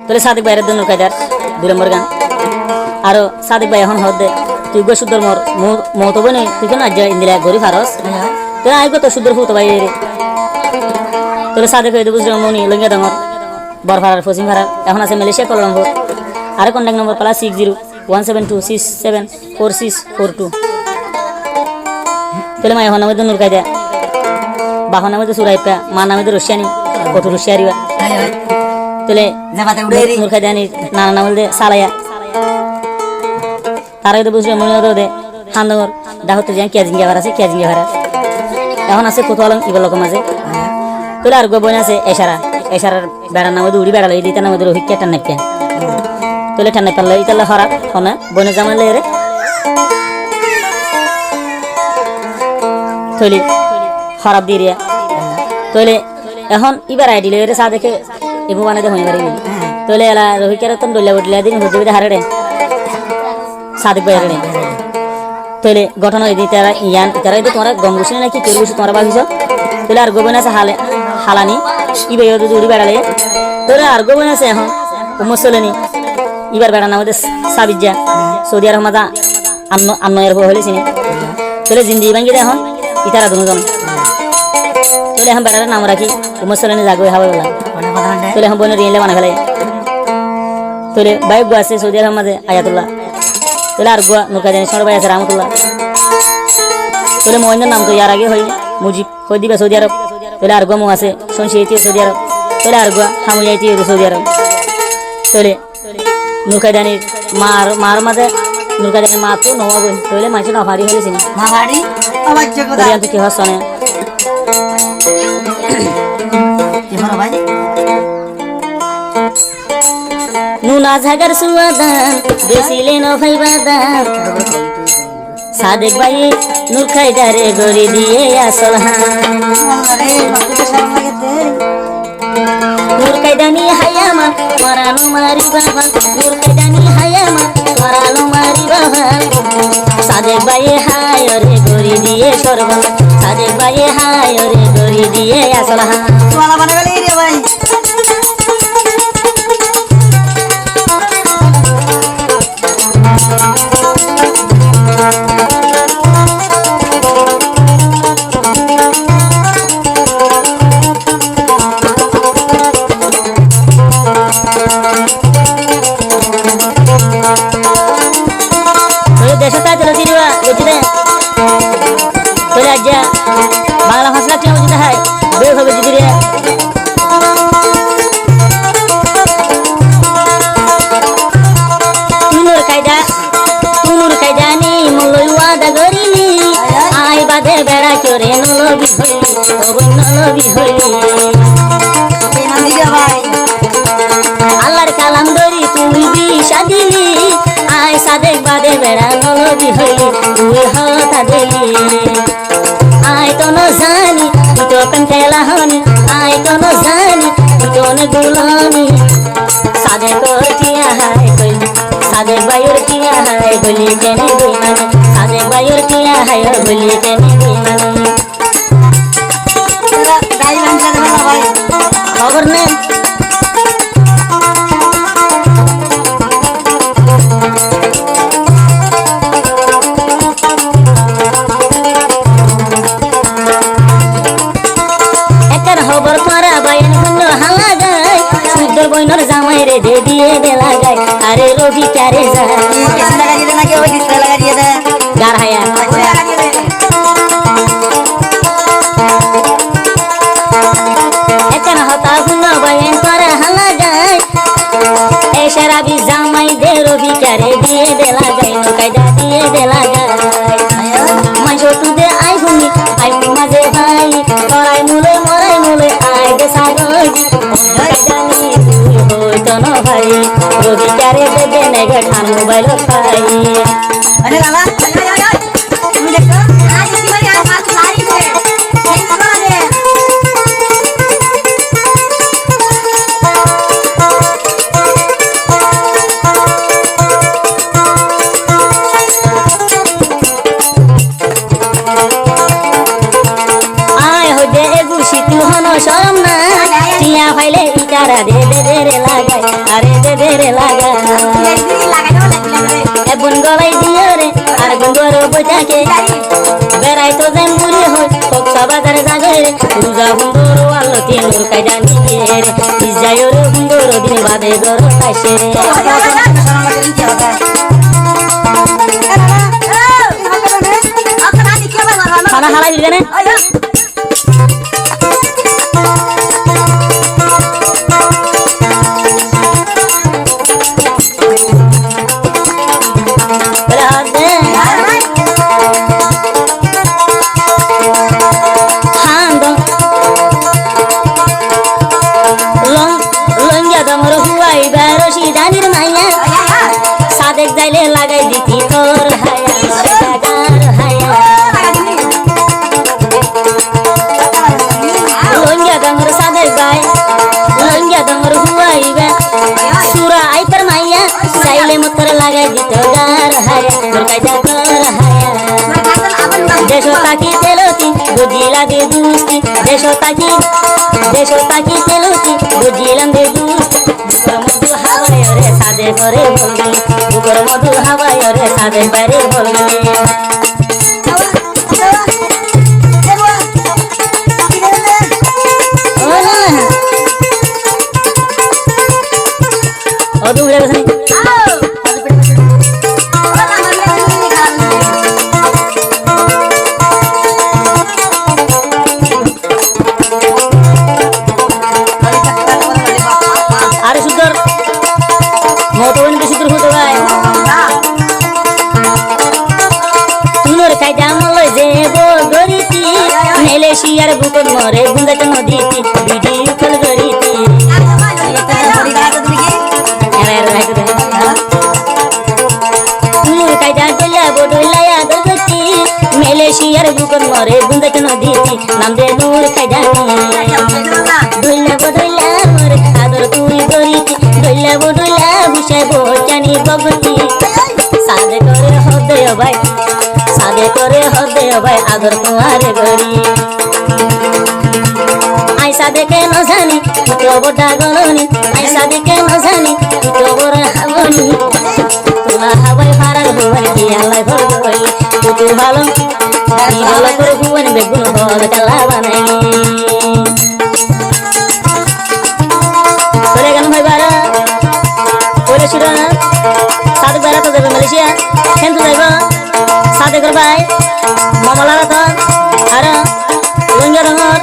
তাহলে সাদিক ভাইয়ের দুনুর কায়দার 2 নম্বর গান আরো সাদিক ভাই এখন হদে তুই গো সুন্দর মোর মত বনে তুই কেন আজ ইন্দিলা গরি ফারস তাহলে আইগো তো সুন্দর ফুত ভাই রে তাহলে সাদিক ভাই বুঝলাম মনি লঙ্গা ডাঙর বরফারার পশ্চিম ভাড়া এখন আছে মালয়েশিয়া কোলালামপুর আর কন্ট্যাক্ট নম্বর পালা 601726744642 তাহলে মা এখন নামে দুনুর কায়দা বাহন নামে সুরাইপা মা নামে রশিয়ানি কত রশিয়ারিবা তাহলে নূর কায়দানি নানা নাম দে সালায়া তার আগে বুঝলে মনে হতো দে হান্দর দাহতে যাই কেজিঙ্গা ভাড়া আছে কেজিঙ্গা ভাড়া এখন আছে কোথাও ইবার রকম আছে তাহলে আর গোবন আছে এশারার বেড়ার নামে উড়ি বেড়ালো এই দিতে নামে রহিকা টান্নাপিয়া তাহলে ঠান্ডা পারলো ইতালে হরা হনা বনে জামালে রে তৈলি হরাব দিয়ে তৈলে এখন ইবার আইডিলে রে সা দেখে এবু বানাতে হয়ে পারি তৈলে এলা রহিকার তন ডলিয়া বদলিয়া দিন হজুবিদে হারে রে সাদিক ভাই রে তৈলে গঠন হয়ে দিতে ইয়ান তারা তো তোমরা গম গুছি নাকি কেউ গুছি তোমরা ভাবিছ তৈলে আর গোবন আছে হালানি ইবে যদি উড়ি বেড়ালে তৈলে আর গোবন আছে এখন মুসলনি ইবার বেড়া নামে সাবিজা সৌদি আরব মাদা আন্নয়ের হলে চিনি তৈলে জিন্দি ভাঙ্গি এখন ইতারা দুজন তৈলে এখন বেড়ার নাম রাখি মুসলনি জাগো হাওয়া বলা তৈলে এখন বনে রিয়েলে বানা ফেলে তৈলে বাইক গো আছে সৌদি আরব মাঝে আয়াতুল্লাহ তৈলে আর গোয়া নুরকা জানি সর ভাই আছে রহমতুল্লাহ তৈলে মোহিনের নাম তো ইয়ার আগে হই মুজিব হই দিবা সৌদি আরব তৈলে আর গোয়া মু আছে শুনছি সৌদি আরব তৈলে আর গোয়া হামু যাইতি সৌদি আরব তৈলে নুরকা জানির মার মাঝে নুরকা জানির মা তো নওয়া বই তৈলে মাইছে না ভারী হলে চিনি না ভারী অবাজ্য কথা তুই কি হসনে কি বড় ভাই নুনা ঝাগার সুয়াদান বেশিলে ন ভাইবাদান সাদেক ভাই নূর কায়দারে গরি দিয়ে আসল নূর কায়দানি হায়ামা মারানো মারি বাবা নূর কায়দানি হায়ামা মারানো মারি বাবা সাদেক ভাই হায় রে গরি দিয়ে সরবন সাদেক ভাই হায় রে গরি দিয়ে আসল তোলা বানা গেলি রে ভাই বাংলা ভাষা কেমন যেতে হয় বের হবে যদি রে তুনুর কায়দা নি মলই ওয়াদা করিনি আই বাদে বেড়া করে নলবি হইলি তবে নলবি হইলি আল্লাহর কালাম ধরি তুই বিশা দিলি আই সাদেক বাদে বেড়া নলবি হইলি তুই হতা দিলি আয় তো জানি তুই তো প্রেম খেলা হনি আয় তো জানি তুই তো গুলামি সাদে তোর কিয়া হায় কই সাদে বায়ুর কিয়া হায় বলি কেনে বেমানি সাদে বায়ুর কিয়া হায় বলি কেনে বেমানি খবর নেই বইনর জামাই রে দে দিয়ে বেলা গায় আরে রবি কারে যায় কিস লাগা দিয়ে নাকি ওই কিস লাগা দিয়ে দে গার হায়া এতন হতা হুন বয়ন করে হালা যায় এ শরাবি জামাই দে রবি কারে দিয়ে বেলা গায় কায়দা দিয়ে বেলা গায় মাইজো তুদে আই হুনি আই মাঝে ভাই তোরাই মুলে আই দে সাগজি ভাই রবি কারে দেবে নেগে ঠান মোবাইল পাই আরে বাবা তুমি দেখো আজ কি ভাই আজ হাত লারি দে এই বাবা দে আয় হো দে গুছি তুই হনো শরম না টিয়া ফাইলে ইটারা দে দে রে লাগাই আরে বেদের লাগা বুন গলাই দিয়ে রে আর গুঙ্গর বইটাকে বেড়াই তো যাই মুড়ি হই কক্সা বাজার জাগে রে রোজা হুন্দর আলো তিন কাইডা নিয়ে রে ইজায়র হুন্দর দিন বাদে গর আসে রে খানা হালাই দিবে না সাদেক যাইলে লাগাই দিতি তোর হায়া লঙ্গিয়া ডাঙর সাদেক ভাই লঙ্গিয়া ডাঙর হুয়াইবে সুরা আইতার মাইয়া চাইলে মতর লাগাই দিত গার হায়া তোর কাইদা তোর হায়া দেশ তাকি তেলতি বুঝিলা দে দুস্তি দেশ তাকি তেলতি বুঝিলাম দে দুস্তি মধু হাওয়ায় রে সাদে করে বলবি বুকর মধু হাওয়ায় রে সাদে করে বলবি ও দুলে বসনি মতন বেশি দূর হতে ভাই তুনোর কায়দা মলয় দেব গরিতি মালয়েশিয়ার বুকন মরে গুন্দাতে নদীতি ভিডিও কল গরিতি তুনোর কায়দা ডলা বডলায়া দগতি মালয়েশিয়ার বুকন মরে গুন্দাতে নদীতি নাম দে নূর কায়দা ডলা বডলা মরে আদর তুই গরিতি ডলা বডলা হুশাই বজানি বগতি সাদে করে হদে ভাই আদর তোমারে গরি আইসা দেখে ন জানি তো বড় গলনি আইসা দেখে ন জানি তো বড় হাবনি তোলা হাওয়াই ফারার হই কি আল্লাহ ভর হই তুই ভালো করে হুয়ান বেগুন ভর কালা বানাই চলে গেল ভাই বারা ওরে সুরা সাদেক বারা তো যাবে মালয়েশিয়া কেন তো যাইব সাদেকর ভাই মামলারা তো আর লঙ্গিয়া রঙর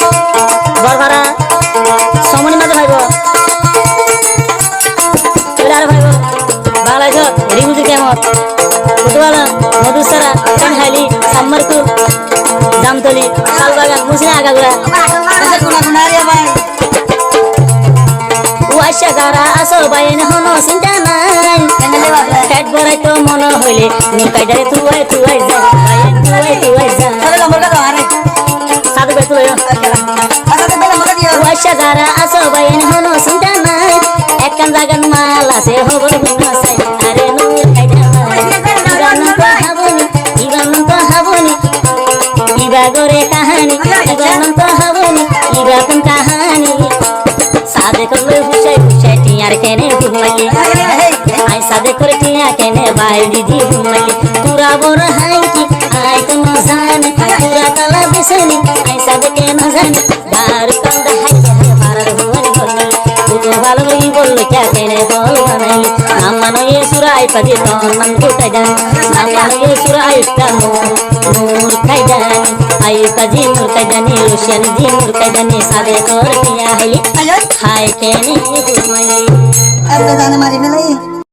বরভারা সমনি মাঝে ভাইব চলে আর ভাইব বাংলাদেশ রিমুজি কেমত কুতুবালা মধুসারা কানহাইলি সাম্মারপুর জামতলি শালবাগান মুসিনা আগাগুড়া ওয়াশা যারা আসো বাইন হনো চিন্তা নাই পেট ভরাই তো মন হইলে নুকাইদারে তুই যা তুই যা সাদু বে তুই ওয়াশা যারা আসো বাইন হনো চিন্তা নাই একখান জাগান মাল আছে হবর গুনা সাই আরে নুর কাইদা ইবান তো হাবনি ইবা গরে কাহানি ইবান তো হাবনি ইবা কোন কাহানি সাদে করে হুশাই টিয়ার কেনে ঘুমাইলি আই সাদে করে টিয়া কেনে ভাই দিদি ঘুমাইলি তুরা বড় হাই কি আই তো ন জানে তুরা তালা বেসনি আই সাদে কে ন জানে দার কান্দা হাই হাই ফারার হুয়ানি বললি তুই ভালো বই বললি কে কেনে বল বানাই নাম মানো এ সুরাই পাদি তো নাম কোটাই জান নাম মানো এ সুরাই তা নূর কাই জান আই পাজি নূর কাই জানি রুশিয়ান জি নূর কাই জানি সাদে করে টিয়া হাইলি হাই কেনে ঘুমাইলি